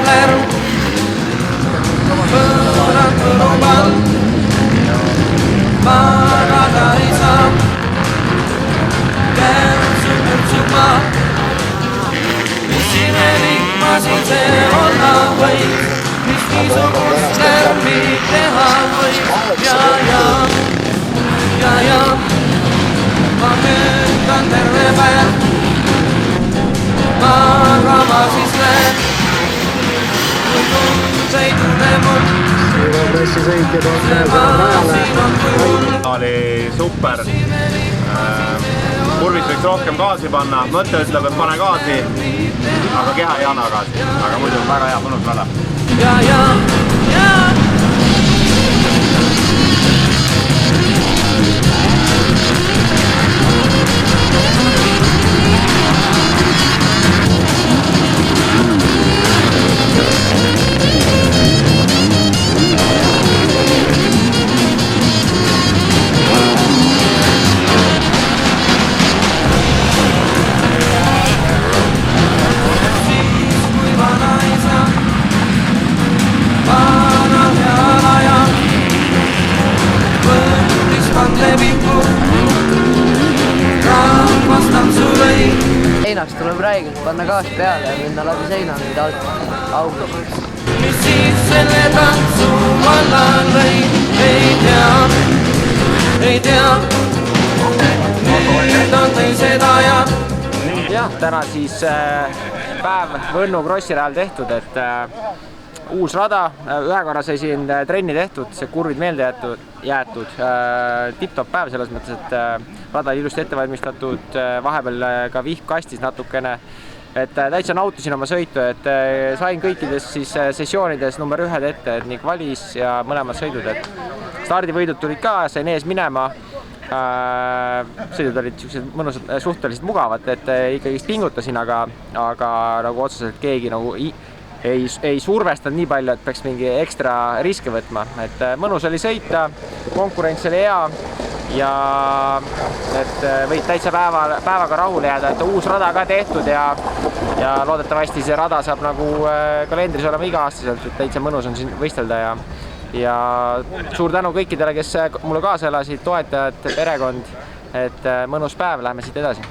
traveler. Põõrand põrubal, magada ei saa. Kärsub mürtsuma, mis imelik ma siin see olla võid, mis niisugust lärmi teha võid. Ja, ma möödan terve päev, magama siis lähen, kui tundseid tunne mul. Oli super. Kurvis võiks rohkem gaasi panna, mõte ütleb, et pane gaasi, aga keha ei anna gaasi. Aga muidu on väga hea, mõnus rada. Ja. Seinaks tuleb räigelt panna gaas peale ja minna läbi seina nüüd alt augu. Mis siis selle tantsu valla lõi, ei tea, nüüd on teil seda ja. Jah, täna siis päev Võnnu Krossirajal tehtud, et uus rada, ühe korra sai siin trenni tehtud, see kurvid meelde jäetud, tipp-top päev selles mõttes, et rada oli ilusti ette valmistatud, vahepeal ka vihk kastis natukene, et täitsa nautisin oma sõitu, et sain kõikides siis sessioonides number 1 ette, et nii kvalis ja mõlemad sõidud, et stardivõidud tulid ka, sain ees minema, sõidud olid mõnusad, suhteliselt mugavad, et ikkagi pingutasin, aga nagu otseselt keegi nagu ei survestanud nii palju, et peaks mingi ekstra riske võtma, et mõnus oli sõita, konkurents oli hea ja et võid täitsa päevaga rahule jääda, et uus rada ka tehtud ja loodetavasti see rada saab nagu kalendris olema iga-aastaselt, et täitsa mõnus on siin võistelda ja suur tänu kõikidele, kes mulle kaasa elasid, toetajad, perekond, et mõnus päev, lähme siit edasi.